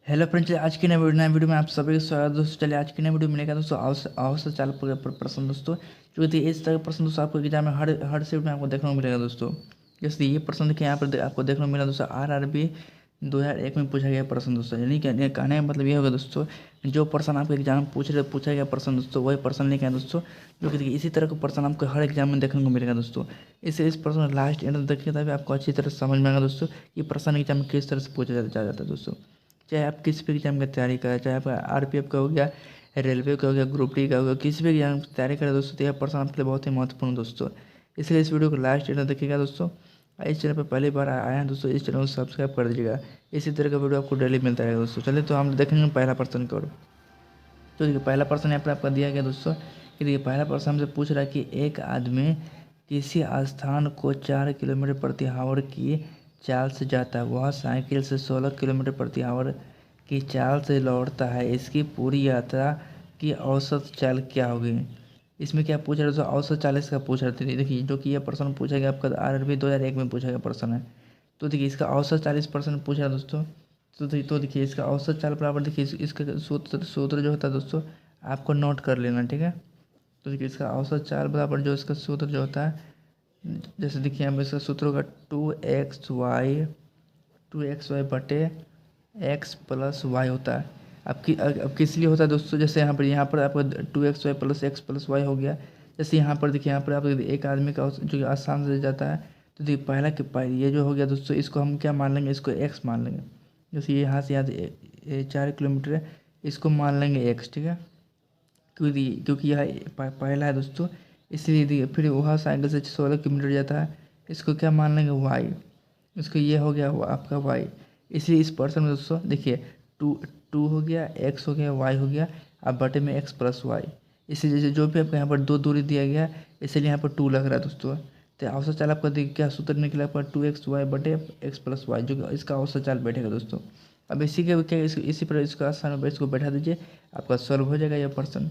Hello friends, आज की नए वीडियो में आप सभी का स्वागत है दोस्तों। चलिए आज की नई वीडियो में मिलेगा दोस्तों औसत चाल प्रश्न दोस्तों। जो कि इस तरह के प्रश्न दोस्तों आपको एग्जाम में हर शिफ्ट में आपको देखने को मिलेगा दोस्तों। जैसे ये प्रश्न देखिए यहाँ पर आपको देखने को मिला दोस्तों। RRB 2001 में पूछा गया प्रश्न दोस्तों। यानी कि कहने का मतलब ये होगा दोस्तों, जो प्रश्न आपके एग्जाम में पूछा गया प्रश्न दोस्तों, वही प्रश्न लेके आए दोस्तों। जो कि देखिए इसी तरह का प्रश्न आपको हर एग्जाम में देखने को मिलेगा दोस्तों। इस प्रश्न लास्ट एंड तक देखिए, तभी आपको अच्छी तरह से समझ में आएगा दोस्तों कि प्रश्न एग्जाम में किस तरह से पूछा जाता है दोस्तों। चाहे आप किसी भी एग्जाम की तैयारी करें, चाहे आपका RPF का हो गया, रेलवे का हो गया, ग्रुप डी का हो गया, किसी भी एग्जाम की तैयारी करें दोस्तों, तो यह प्रश्न आपके लिए बहुत ही महत्वपूर्ण दोस्तों। इसलिए इस वीडियो को लास्ट एंड देखिएगा दोस्तों। इस चैनल पर पहली बार आए हैं दोस्तों, इस चैनल को सब्सक्राइब कर दीजिएगा। इसी तरह का वीडियो आपको डेली मिलता रहेगा दोस्तों। चलिए तो हम देखेंगे पहला प्रश्न की ओर। तो देखिए पहला प्रश्न यहाँ पर आपका दिया गया दोस्तों कि देखिए पहला प्रश्न हमसे पूछ रहा है कि एक आदमी किसी स्थान को 4 किलोमीटर प्रति आवर की चाल से जाता है, वह साइकिल से 16 किलोमीटर प्रति आवर की चाल से लौटता है। इसकी पूरी यात्रा की औसत चाल क्या होगी? इसमें क्या पूछ रहे दोस्तों? औसत चाल इसका पूछ रहे थे। देखिए जो कि यह प्रश्न पूछा गया आपका RRB 2001 में पूछा गया प्रश्न है। तो देखिए इसका औसत 40% पूछ रहा है दोस्तों। तो देखिए इसका औसत चाल बराबर देखिए इसका सूत्र जो होता है दोस्तों, आपको नोट कर लेना, ठीक है। तो देखिए इसका औसत चाल बराबर जो इसका सूत्र जो होता है, जैसे देखिए यहाँ पर इसका सूत्र होगा 2xy बटे x प्लस वाई होता है। अब किस लिए होता है दोस्तों? जैसे यहाँ पर आपका 2xy plus x plus Y हो गया। जैसे यहाँ पर देखिए, यहाँ पर आप एक आदमी का जो कि आसान से जाता है, तो देखिए पहला ये जो हो गया दोस्तों, इसको हम क्या मान लेंगे? इसको x मान लेंगे। जैसे यहाँ से 4 किलोमीटर है, इसको मान लेंगे x, ठीक है। क्योंकि यह पहला है दोस्तों, इसलिए देखिए फिर वह साइकिल से 16 किलोमीटर जाता है, इसको क्या मान लेंगे? वाई। इसको ये हो गया आपका वाई। इसलिए इस पर्सन में दोस्तों देखिए टू टू हो गया, एक्स हो गया, वाई हो गया, अब बटे में एक्स प्लस वाई। इसलिए जैसे जो भी आपको यहाँ पर दो दूरी दिया गया, इसलिए यहाँ पर 2 लग रहा है दोस्तों। तो औसत चाल आपका देखिए क्या सूत्र निकला आपका 2xy बटे एक्स प्लस वाई, जो कि इसका औसत चाल बैठेगा दोस्तों। अब इसी के क्या इसी पर इसका आसान पर इसको बैठा दीजिए, आपका सॉल्व हो जाएगा यह पर्सन।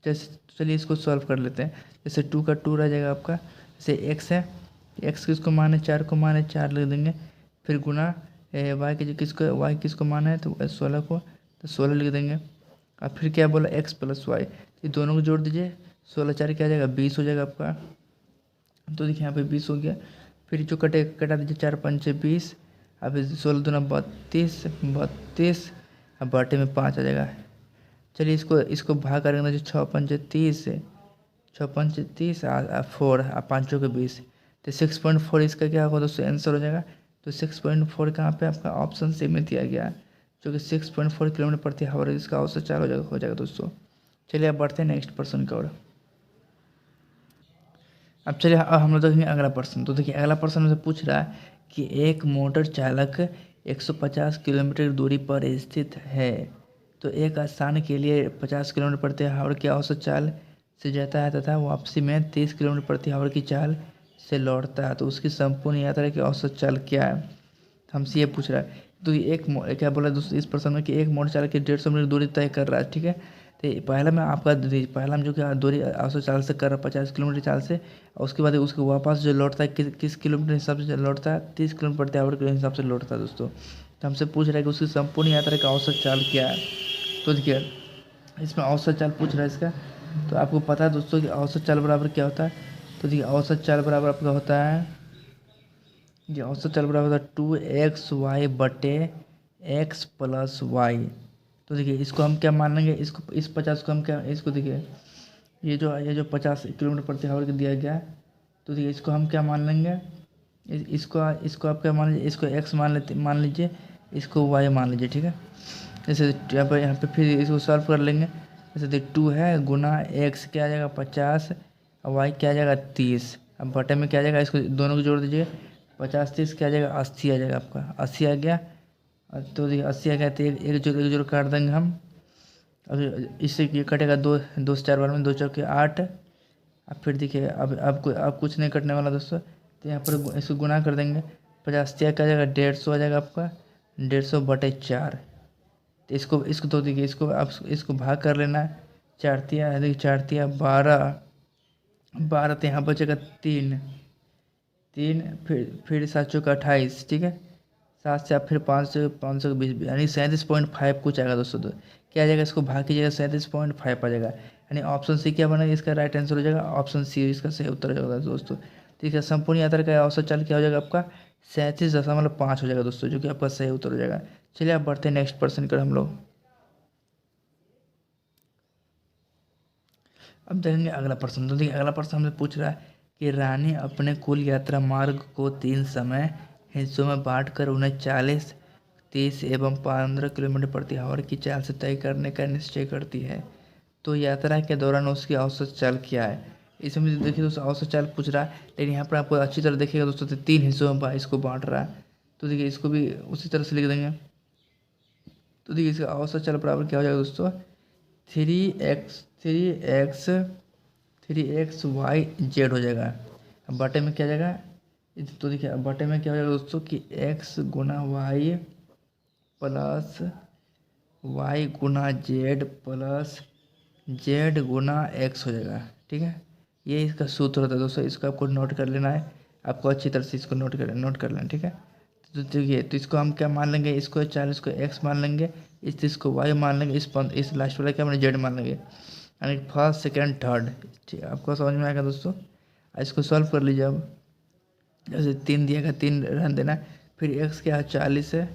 जैसे चलिए इसको सॉल्व कर लेते हैं। जैसे 2 का 2 रह जाएगा आपका। जैसे x है, x किसको माने? 4 को माने, 4 लिख देंगे। फिर गुना y के जो किसको y किसको माना है, तो 16 को, तो 16 लिख देंगे। अब फिर क्या बोला? x प्लस वाई, ये दोनों को जोड़ दीजिए। 16 4 क्या आ जाएगा? 20 हो जाएगा आपका। तो देखिए यहाँ पे 20 हो गया। फिर जो कटा दीजिए, 4 पंचे 20। अब 16 दूना 32, 32, अब बाटे में 5 आ जाएगा। चलिए इसको भाग करेंगे तो 6 पंचे 30, 6 पंचे 30 4 पाँचों के 20, तो 6.4 इसका क्या होगा दोस्तों? आंसर हो जाएगा। तो 6.4 कहाँ पे? आपका ऑप्शन सी में दिया गया है, जो कि 6.4 किलोमीटर प्रति आवर इसका औसत चाल हो जाएगा दोस्तों। चलिए अब बढ़ते हैं नेक्स्ट पर्सन की ओर। अब चलिए अब हम लोग देखेंगे अगला प्रश्न। तो देखिए अगला प्रश्न से पूछ रहा है कि एक मोटर चालक 150 किलोमीटर की दूरी पर स्थित है, तो एक स्थान के लिए 50 किलोमीटर प्रति आवर की औसत चाल से जाता है तथा वापसी में 30 किलोमीटर प्रति आवर की चाल से लौटता है, तो उसकी संपूर्ण यात्रा की औसत चाल क्या है? हमसे ये पूछ रहा है। तो क्या बोला दोस्तों इस प्रश्न में कि एक मोटर चालक की 150 मीटर दूरी तय कर रहा है, ठीक है। तो पहला में जो कि दूरी औसत चाल से कर रहा है 50 किलोमीटर चाल से, और उसके बाद उसको वापस जो लौटता है किस किलोमीटर हिसाब से लौटता है? 30 किलोमीटर प्रति आवर के हिसाब से लौटता है दोस्तों। तो हमसे पूछ रहा है कि उसकी संपूर्ण यात्रा का औसत चाल क्या है। तो देखिए इसमें औसत चाल पूछ रहा है इसका। तो आपको पता है दोस्तों कि औसत चाल बराबर क्या होता है? तो देखिए औसत चाल बराबर आपका होता है, ये औसत चाल बराबर होता है 2xy बटे एक्स प्लस वाई। तो देखिए इसको हम क्या मान लेंगे? इस 50 को हम क्या, इसको देखिए ये जो 50 किलोमीटर प्रति आवर के दिया गया है, तो देखिए इसको हम क्या मान लेंगे? इसको आप क्या मान लीजिए? इसको x मान लीजिए, इसको y मान लीजिए, ठीक है। जैसे यहाँ पे फिर इसको सॉल्व कर लेंगे। जैसे देख 2 है, गुना x क्या आ जाएगा? 50, और y क्या आ जाएगा? 30। अब बटे में क्या आ जाएगा? इसको दोनों को जोड़ दीजिए, 50 30 क्या आ जाएगा? 80 आ जाएगा आपका। 80 आ गया। तो देखिए 80 आ गया, तो एक जोड़ काट देंगे हम। अब इससे ये कटेगा, दो दो से 4 बार में, 2 चौके 8। अब फिर देखिए अब कुछ नहीं कटने वाला दोस्तों, तो यहाँ पर इसको गुना कर देंगे। 50 क्या आ जाएगा? 150 आ जाएगा आपका। 150 बटे 4। तो इसको तो देखिए इसको आप इसको भाग कर लेना है। 4 तिया देखिए, 4 तिया 12, 12 तो यहाँ बचेगा 3, 3 फिर 7 चौका 28, ठीक है। 7 से आप फिर 520 यानी 37.5 कुछ आएगा दोस्तों। तो क्या आ जाएगा, इसको भाग कीजिएगा 37.5 आ जाएगा, यानी ऑप्शन सी क्या बनेगा, इसका राइट आंसर हो जाएगा ऑप्शन सी, इसका सही उत्तर हो जाएगा दोस्तों। ठीक है, संपूर्ण यात्रा का औसत चाल क्या हो जाएगा आपका 37.5 हो जाएगा दोस्तों, जो कि आपका सही उत्तर हो जाएगा। चलिए आप बढ़ते हैं नेक्स्ट प्रश्न कर हम लोग। अब देखेंगे अगला प्रश्न। तो देखिए अगला प्रश्न हमसे पूछ रहा है कि रानी अपने कुल यात्रा मार्ग को 3 समय हिस्सों में बांटकर उन्हें 40, 30 एवं 15 किलोमीटर प्रति आवर की चाल से तय करने का निश्चय करती है। तो यात्रा के दौरान उसकी औसत चाल क्या है। इसमें देखिए दोस्तों औसत चाल पूछ रहा है, लेकिन यहाँ पर आपको अच्छी तरह देखिएगा दोस्तों, तो 3 हिस्सों में इसको बांट रहा है। तो देखिए इसको भी उसी तरह से लिख देंगे। तो देखिए इसका औसत चाल बराबर क्या हो जाएगा दोस्तों, 3x वाई जेड हो जाएगा। अब बटे में क्या जाएगा, तो देखिए अब बटे में क्या हो जाएगा दोस्तों कि x गुना वाई प्लस वाई गुना जेड प्लस जेड गुना एक्स हो जाएगा। ठीक है, ये इसका सूत्र होता है दोस्तों, इसको आपको नोट कर लेना है, आपको अच्छी तरह से इसको नोट कर लेना। ठीक है, तो देखिए तो इसको हम क्या मान लेंगे, इसको 40 को एक्स मान लेंगे, इस 30 को वाई मान लेंगे, इस लास्ट वाला क्या मान जेड मान लेंगे, यानी फर्स्ट सेकेंड थर्ड। ठीक है, आपको समझ में आएगा दोस्तों। इसको सॉल्व कर लीजिए। अब जैसे 3 दिया गया, 3 रन देना, फिर एक्स क्या है 40 है,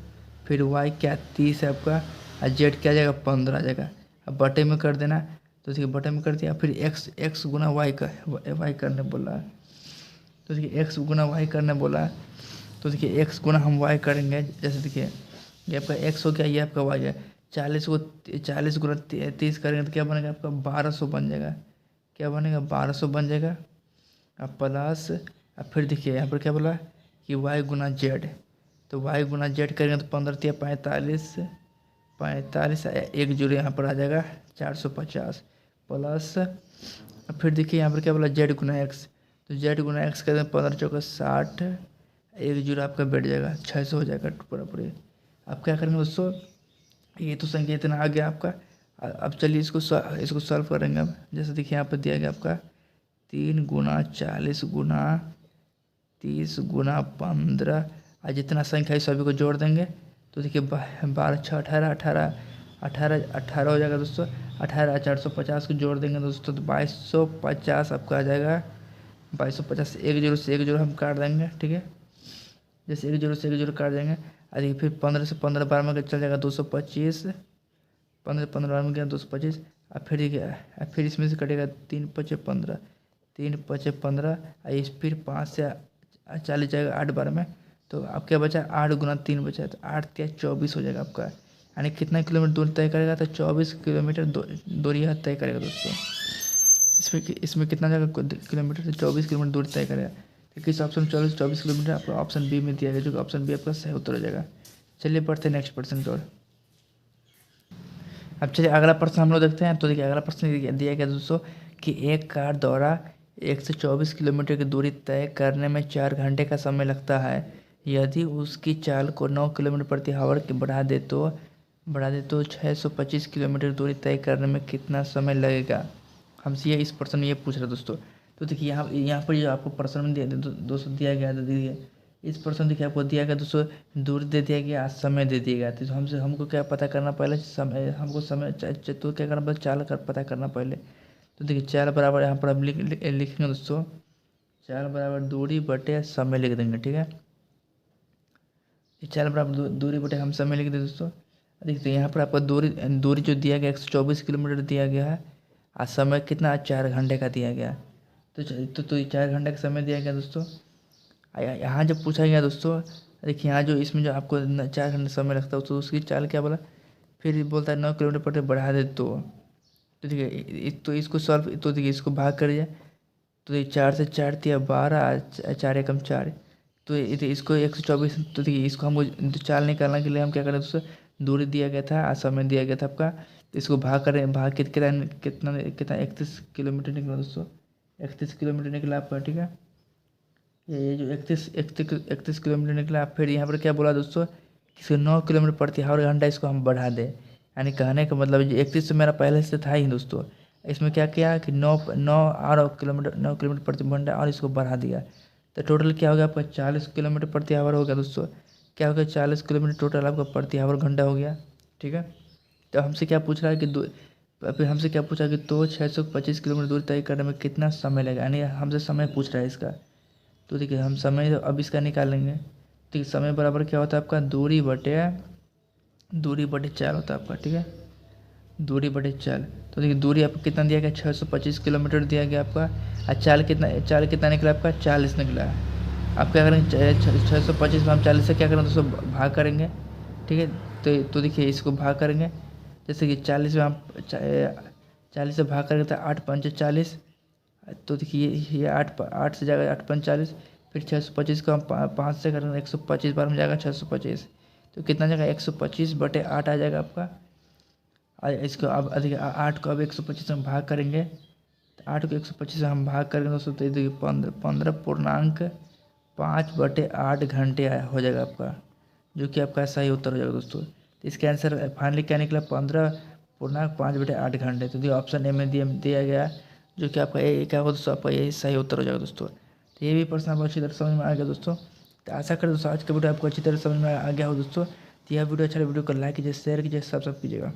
फिर वाई क्या 30 है आपका, और जेड क्या जाएगा 15 आ जाएगा। अब बटे में कर देना, तो देखिए बटे में कर दिया, फिर एक्स गुना वाई करने बोला है। तो देखिए एक्स गुना वाई करने बोला है, तो देखिए एक्स गुना हम वाई करेंगे। जैसे देखिए ये आपका एक्स हो गया, ये आपका वाई है। 40 गुना 30 करेंगे तो क्या बनेगा आपका 1200 बन जाएगा। क्या बनेगा 1200 बन जाएगा। अब प्लस, अब फिर देखिए यहाँ पर क्या बोला कि वाई गुना जेड, तो वाई गुना जेड करेंगे तो 15 तिया 45 एक जीरो यहाँ पर आ जाएगा 450 प्लस। अब फिर देखिए यहाँ पर क्या बोला जेड गुना एक्स, तो जेड गुना एक्स करेंगे 15 चौका 60, एक जीरो आपका बैठ जाएगा 600 हो जाएगा पूरा पूरे। अब क्या करेंगे दोस्तों, ये तो संख्या इतना आ गया आपका। अब चलिए इसको सॉल्व करेंगे। अब जैसे देखिए यहाँ पर दिया गया आपका 3 गुना 40 गुना 30 गुना 15, और जितना संख्या है सभी को जोड़ देंगे, तो देखिए 12 6 18 हो जाएगा दोस्तों। 18 450 को जोड़ देंगे दोस्तों, तो 2250 आपका आ जाएगा। 2250 एक जीरो हम काट देंगे। ठीक है, जैसे एक जीरो काट देंगे, और देखिए फिर 15 से 15 बार में चल जाएगा 225, 15 बार में गया 225। अब फिर देखिए फिर इसमें से कटेगा 3 5 15, 3 5 15, इस फिर 5 से 40 जाएगा 8 बार में, तो अब क्या बचा 8 गुना 3 बचा है, तो 8 या 24 हो जाएगा आपका। यानी कितना किलोमीटर दूर तय करेगा, तो 24 किलोमीटर दूरी यह तय करेगा दोस्तों। इसमें कितना जाएगा किलोमीटर, तो 24 किलोमीटर दूर तय करेगा। तो किस ऑप्शन 24 किलोमीटर आपको ऑप्शन बी में दिया गया, जो कि ऑप्शन बी आपका सही उत्तर हो जाएगा। चलिए बढ़ते हैं नेक्स्ट प्रश्न की ओर। अब चलिए अगला प्रश्न हम लोग देखते हैं। तो देखिए अगला प्रश्न दिया गया दोस्तों कि एक कार द्वारा 124 किलोमीटर की दूरी तय करने में 4 घंटे का समय लगता है। यदि उसकी चाल को 9 किलोमीटर प्रति आवर की बढ़ा दे तो 625 किलोमीटर दूरी तय करने में कितना समय लगेगा। हमसे इस प्रश्न में ये पूछ रहा है दोस्तों। तो देखिए यहाँ पर जो आपको प्रश्न में दोस्तों दिया गया, तो देखिए इस प्रश्न देखिए आपको दिया गया दोस्तों, दूरी दे दिया गया, समय दे दिया गया। तो हमको क्या पता करना पहले, समय हमको समय तो क्या करना पहले चाल कर पता करना पहले। तो देखिए चाल बराबर यहाँ पर हम लिखेंगे दोस्तों, चाल बराबर दूरी बटे समय लिख देंगे। ठीक है, चाल बराबर दूरी बटे हम समय लिख दें दोस्तों। देखिए यहाँ पर आपका दूरी जो दिया गया 124 किलोमीटर दिया गया है, और समय कितना 4 घंटे का दिया गया। तो 4 घंटे का समय दिया गया दोस्तों। यहाँ जब पूछा गया दोस्तों, देखिए यहाँ जो इसमें जो आपको 4 घंटे समय लगता है, तो उसकी चाल क्या बोला, फिर बोलता है 9 किलोमीटर प्रति बढ़ा दे तो देखिए तो इसको सॉल्व, तो देखिए इसको भाग करिए, तो देखिए 4 से 4 तिया 12, 4 एकम 4, तो इसको 124। तो देखिए इसको हमको चाल निकालने के लिए हम क्या करें दोस्तों, दूरी दिया गया था, समय दिया गया था आपका, तो इसको भाग करें, भाग कितना कितना कितना 31 किलोमीटर निकला दोस्तों, 31 किलोमीटर निकला आपका। ठीक है, ये जो 31 किलोमीटर निकला। फिर यहाँ पर क्या बोला दोस्तों, इसको 9 किलोमीटर प्रति आवर घंटा इसको हम बढ़ा दें। यानी कहने का मतलब 31 तो मेरा पहले से था ही दोस्तों, इसमें क्या किया कि 9 किलोमीटर प्रति घंटा और इसको बढ़ा दिया, तो टोटल क्या हो गया आपका 40 किलोमीटर प्रति आवर हो गया दोस्तों। क्या हो गया 40 किलोमीटर टोटल आपका प्रति आवर घंटा हो गया। ठीक है, तो हमसे क्या पूछ रहा है कि फिर हमसे क्या पूछा कि तो 625 किलोमीटर दूरी तय करने में कितना समय लगेगा, यानी हमसे समय पूछ रहा है इसका। तो देखिए हम समय अब इसका निकालेंगे। ठीक है, समय बराबर क्या होता है आपका दूरी बटे चाल होता है आपका। ठीक है, दूरी बटे चाल। तो देखिए दूरी आपको कितना दिया गया 625 किलोमीटर दिया गया आपका। और चाल कितना निकला आपका 40 निकला है। आप क्या करेंगे 625 में हम 40 से क्या करेंगे दोस्तों भाग करेंगे। ठीक है, तो देखिए इसको भाग करेंगे। जैसे कि 40 में हम 40 से भाग करेंगे तो 8×5 = 40। तो देखिए ये 8 से जाएगा 8×5 = 40। फिर 625 को हम 5 से करेंगे 125 बार में जाएगा 625। तो कितना जाएगा 125/8 आ जाएगा आपका। और इसको अब अधिक 8 को अब 125 में भाग करेंगे। तो 8 को 125 से हम भाग करेंगे दोस्तों, तो देखिए 15.5 घंटे हो जाएगा आपका, जो कि आपका सही उत्तर हो जाएगा दोस्तों। तो इसका आंसर फाइनली क्या निकला 15.5/8 घंटे। तो ऑप्शन ए में दिया गया, जो कि आपका ये क्या होगा दोस्तों, आपका यही सही उत्तर हो जाएगा दोस्तों। तो ये भी प्रश्न आपको अच्छी तरह समझ में आ गया दोस्तों। तो आशा करें दोस्तों आज का वीडियो आपको अच्छी तरह समझ में आ गया हो दोस्तों। तो यह वीडियो अच्छा वीडियो को लाइक कीजिए, शेयर कीजिए, सब्सक्राइब कीजिएगा।